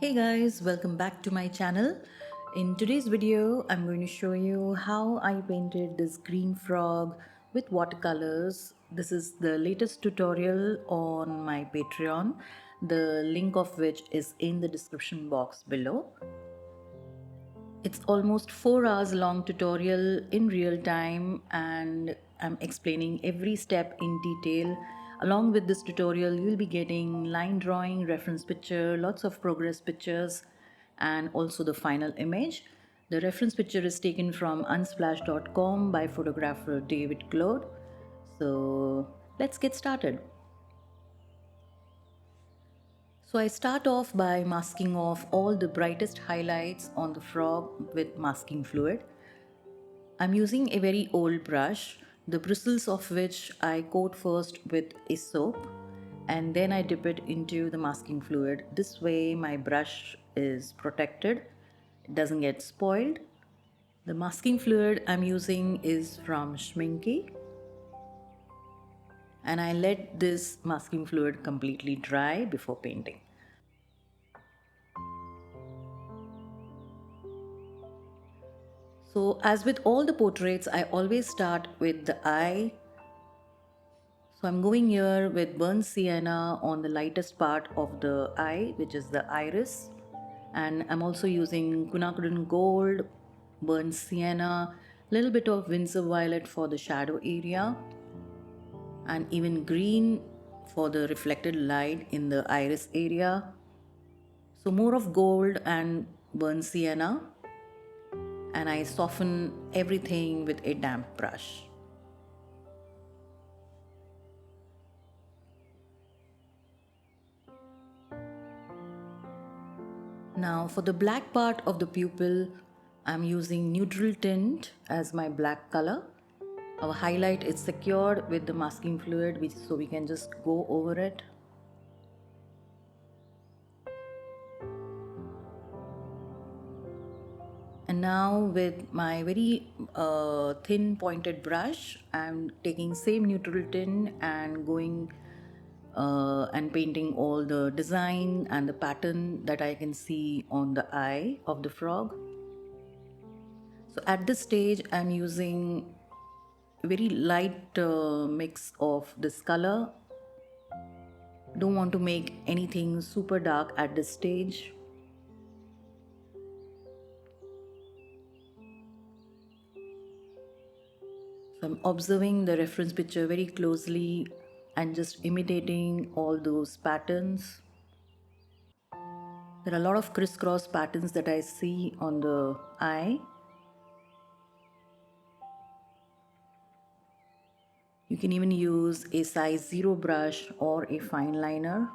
Hey guys, welcome back to my channel. In today's video, I'm going to show you how I painted this green frog with watercolors. This is the latest tutorial on my Patreon, the link of which is in the description box below. It's almost 4 hours long tutorial in real time and I'm explaining every step in detail. Along with this tutorial, you'll be getting line drawing, reference picture, lots of progress pictures and also the final image. The reference picture is taken from unsplash.com by photographer David Claude. So let's get started. So I start off by masking off all the brightest highlights on the frog with masking fluid. I'm using a very old brush, the bristles of which I coat first with a soap and then I dip it into the masking fluid. This way my brush is protected, it doesn't get spoiled. The masking fluid I'm using is from Schminke and I let this masking fluid completely dry before painting. So as with all the portraits, I always start with the eye. So I'm going here with burnt sienna on the lightest part of the eye, which is the iris. And I'm also using Quinacridone gold, burnt sienna, little bit of Winsor violet for the shadow area, and even green for the reflected light in the iris area. So more of gold and burnt sienna, and I soften everything with a damp brush. Now for the black part of the pupil, I'm using neutral tint as my black color. Our highlight is secured with the masking fluid, so we can just go over it. And now with my very thin pointed brush, I'm taking same neutral tint and going and painting all the design and the pattern that I can see on the eye of the frog. So at this stage I'm using a very light mix of this color. Don't want to make anything super dark at this stage. So I'm observing the reference picture very closely and just imitating all those patterns. There are a lot of crisscross patterns that I see on the eye. You can even use a size 0 brush or a fine liner.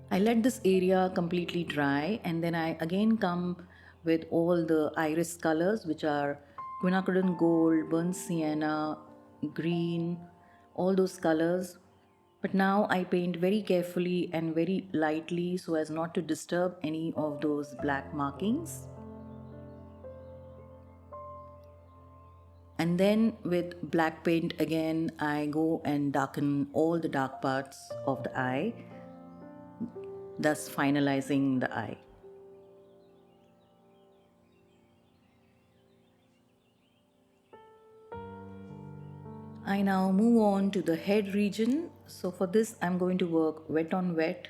I let this area completely dry and then I again come with all the iris colors, which are quinacridone gold, burnt sienna, green, all those colors. But now I paint very carefully and very lightly so as not to disturb any of those black markings. And then with black paint again, I go and darken all the dark parts of the eye, thus finalizing the eye. I now move on to the head region. So for this I'm going to work wet on wet.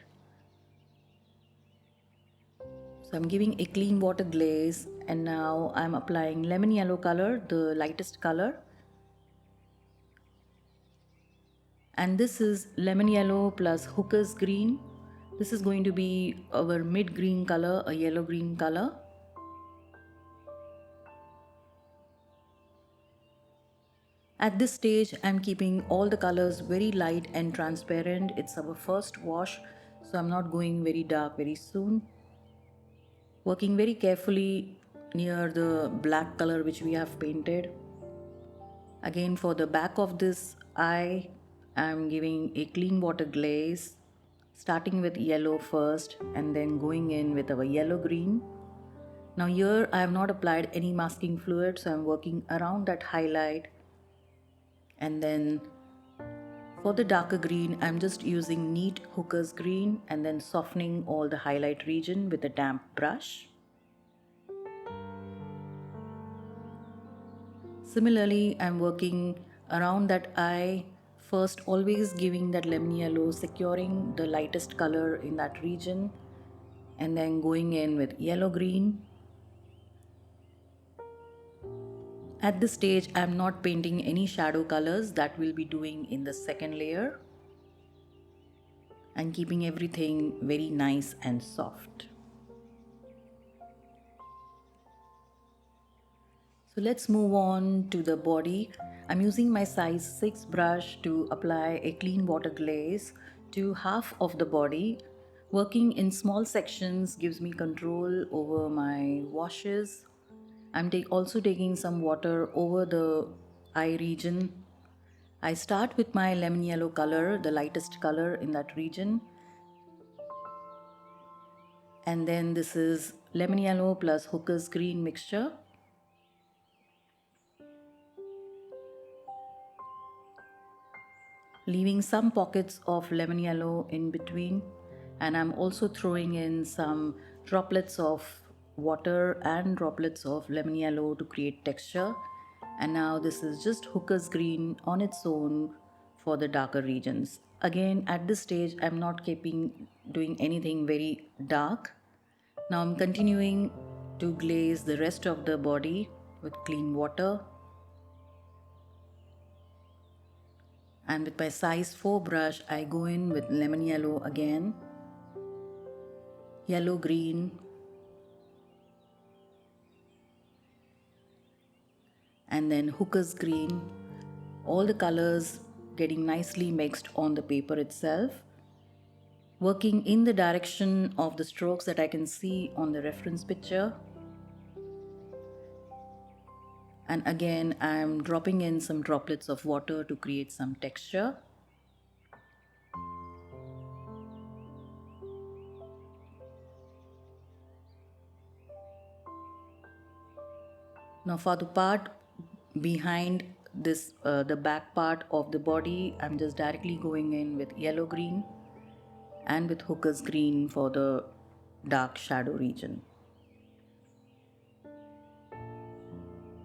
So I'm giving a clean water glaze and now I'm applying lemon yellow color, the lightest color. And this is lemon yellow plus hooker's green. This is going to be our mid green color, a yellow green color. At this stage, I'm keeping all the colors very light and transparent. It's our first wash, so I'm not going very dark very soon. Working very carefully near the black color which we have painted. Again, for the back of this eye, I'm giving a clean water glaze, starting with yellow first and then going in with our yellow green. Now here I have not applied any masking fluid, so I'm working around that highlight and then For the darker green, I'm just using neat hooker's green and then softening all the highlight region with a damp brush. Similarly, I'm working around that eye, first always giving that lemon yellow, securing the lightest color in that region, and then going in with yellow green. At this stage, I'm not painting any shadow colors, that we'll be doing in the second layer, and keeping everything very nice and soft. So let's move on to the body. I'm using my size 6 brush to apply a clean water glaze to half of the body. Working in small sections gives me control over my washes. I'm also taking some water over the eye region. I start with my lemon yellow color, the lightest color in that region. And then this is lemon yellow plus hooker's green mixture. Leaving some pockets of lemon yellow in between, and I'm also throwing in some droplets of water and droplets of lemon yellow to create texture. And now this is just hooker's green on its own for the darker regions. Again, at this stage I'm not doing anything very dark. Now I'm continuing to glaze the rest of the body with clean water. And with my size 4 brush, I go in with lemon yellow again, yellow green, and then hooker's green. All the colors getting nicely mixed on the paper itself. Working in the direction of the strokes that I can see on the reference picture. And again, I'm dropping in some droplets of water to create some texture. Now for the part behind this, the back part of the body, I'm just directly going in with yellow green and with hooker's green for the dark shadow region.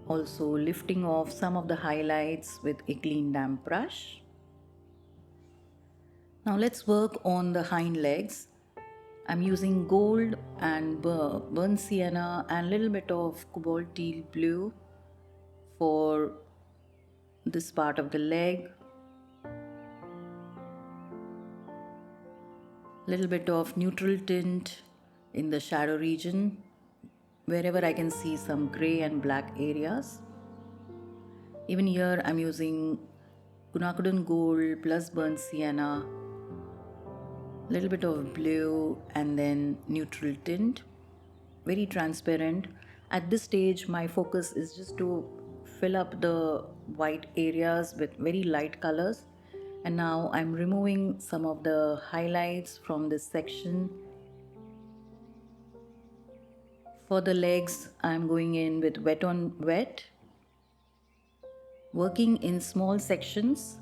Also lifting off some of the highlights with a clean damp brush. Now let's work on the hind legs. I'm using gold and burnt sienna and a little bit of cobalt teal blue for this part of the leg. Little bit of neutral tint in the shadow region wherever I can see some gray and black areas. Even here I'm using Quinacridone gold plus burnt sienna, little bit of blue and then neutral tint, very transparent. At this stage my focus is just to fill up the white areas with very light colors. And now I'm removing some of the highlights from this section. For the legs, I'm going in with wet on wet. Working in small sections,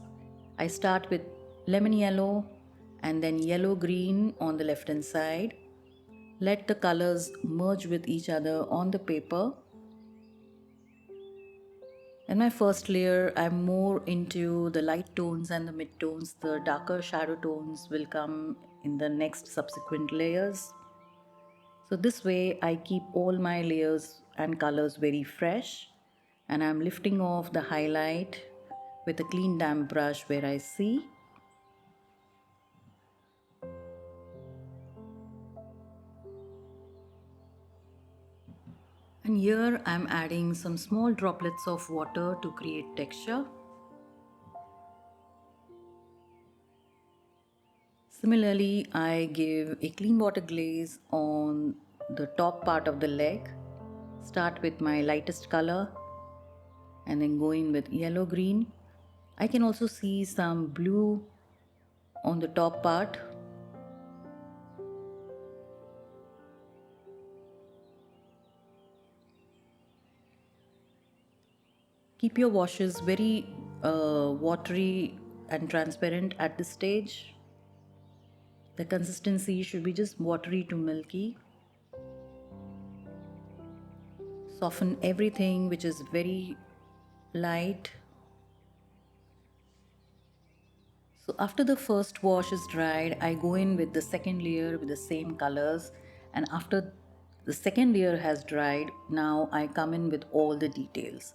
I start with lemon yellow and then yellow green on the left hand side. Let the colors merge with each other on the paper. In my first layer, I'm more into the light tones and the mid tones. The darker shadow tones will come in the next subsequent layers. So this way I keep all my layers and colors very fresh, and I'm lifting off the highlight with a clean damp brush where I see. And here I'm adding some small droplets of water to create texture. Similarly, I give a clean water glaze on the top part of the leg. Start with my lightest color and then go in with yellow green. I can also see some blue on the top part. Keep your washes very watery and transparent at this stage. The consistency should be just watery to milky. Soften everything which is very light. So after the first wash is dried, I go in with the second layer with the same colors, and after the second layer has dried, now I come in with all the details.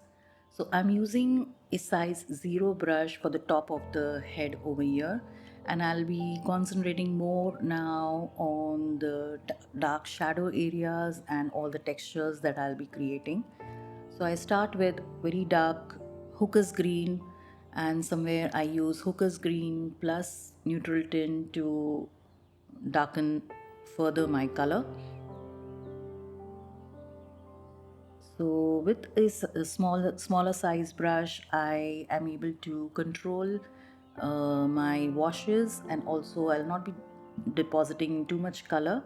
So I'm using a size 0 brush for the top of the head over here, and I'll be concentrating more now on the dark shadow areas and all the textures that I'll be creating. So I start with very dark hookers green, and somewhere I use hookers green plus neutral tint to darken further my color. So with a smaller size brush, I am able to control my washes, and also I'll not be depositing too much color.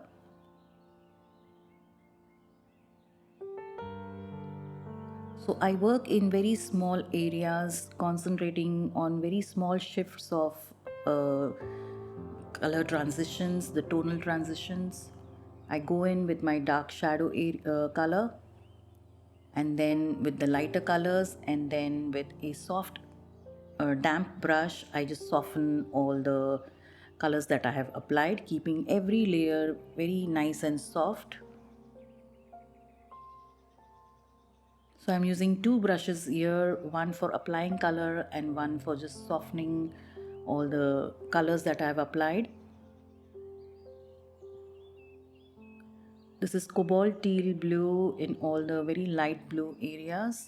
So I work in very small areas, concentrating on very small shifts of uh, color transitions, the tonal transitions. I go in with my dark shadow color, and then with the lighter colors, and then with a soft damp brush, I just soften all the colors that I have applied, keeping every layer very nice and soft. So I'm using two brushes here, one for applying color and one for just softening all the colors that I've applied. This is cobalt teal blue in all the very light blue areas.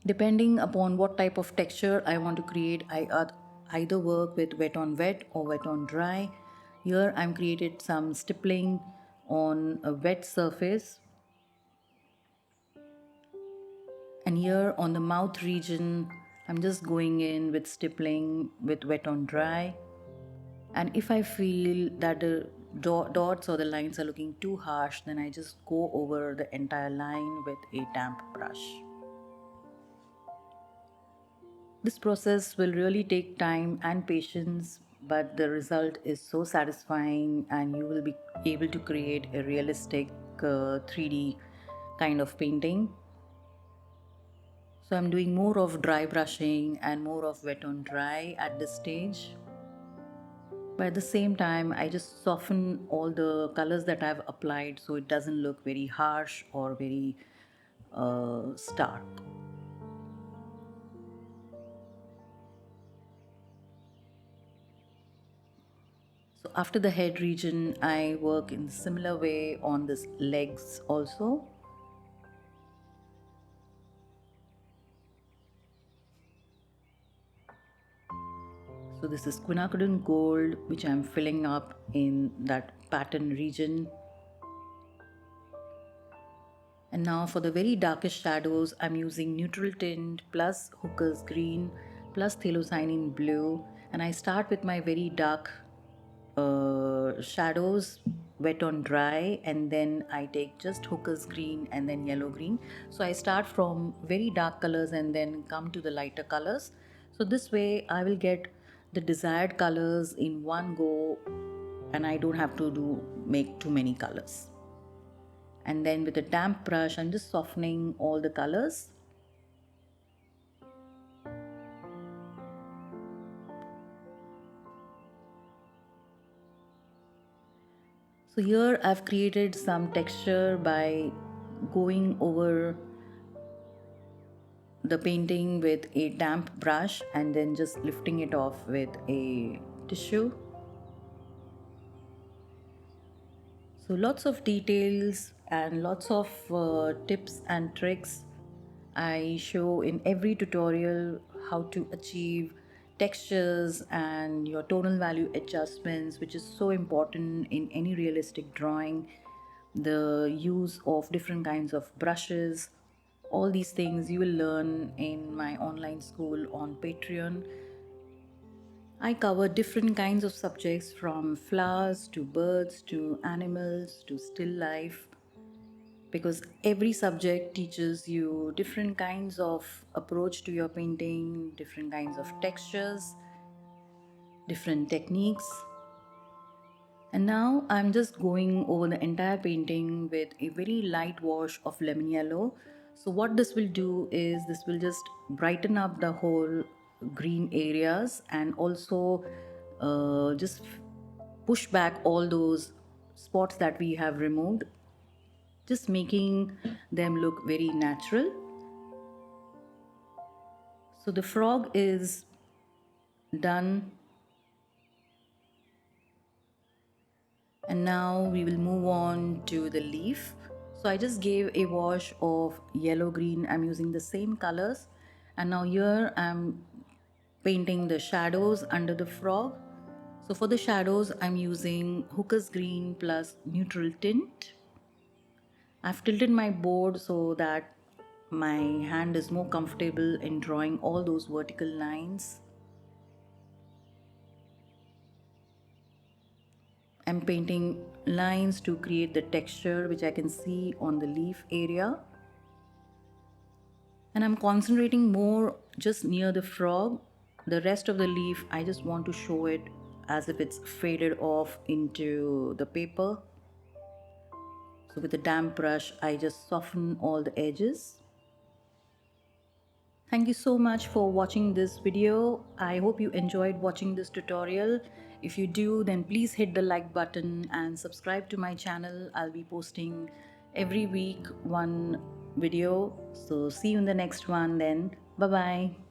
Depending upon what type of texture I want to create, either work with wet on wet or wet on dry. Here I'm created some stippling on a wet surface, and here on the mouth region I'm just going in with stippling with wet on dry. And if I feel that the dots or the lines are looking too harsh, then I just go over the entire line with a damp brush. This process will really take time and patience, but the result is so satisfying, and you will be able to create a realistic 3D kind of painting. So I'm doing more of dry brushing and more of wet on dry at this stage. But at the same time, I just soften all the colors that I've applied so it doesn't look very harsh or very stark. So after the head region, I work in similar way on this legs also. So this is quinacridone gold, which I'm filling up in that pattern region. And now for the very darkest shadows, I'm using neutral tint plus hooker's green plus phthalocyanine blue. And I start with my very dark shadows wet on dry, and then I take just hooker's green and then yellow green. So I start from very dark colors and then come to the lighter colors. So this way I will get the desired colors in one go, and I don't have to make too many colors. And then with a damp brush I'm just softening all the colors. So here I've created some texture by going over the painting with a damp brush and then just lifting it off with a tissue. So lots of details and lots of tips and tricks I show in every tutorial, how to achieve textures and your tonal value adjustments, which is so important in any realistic drawing. The use of different kinds of brushes, all these things you will learn in my online school on Patreon. I cover different kinds of subjects from flowers to birds to animals to still life. because every subject teaches you different kinds of approach to your painting, different kinds of textures, different techniques. And now I'm just going over the entire painting with a very light wash of lemon yellow. So what this will do is this will just brighten up the whole green areas, and also just push back all those spots that we have removed, just making them look very natural. So the frog is done, and now we will move on to the leaf. So I just gave a wash of yellow green. I'm using the same colors, and now here I'm painting the shadows under the frog. So for the shadows I'm using hooker's green plus neutral tint. I've tilted my board so that my hand is more comfortable in drawing all those vertical lines. I'm painting lines to create the texture which I can see on the leaf area. And I'm concentrating more just near the frog. The rest of the leaf, I just want to show it as if it's faded off into the paper. So with a damp brush, I just soften all the edges. Thank you so much for watching this video. I hope you enjoyed watching this tutorial. If you do, then please hit the like button and subscribe to my channel. I'll be posting every week one video. So see you in the next one then. Bye bye.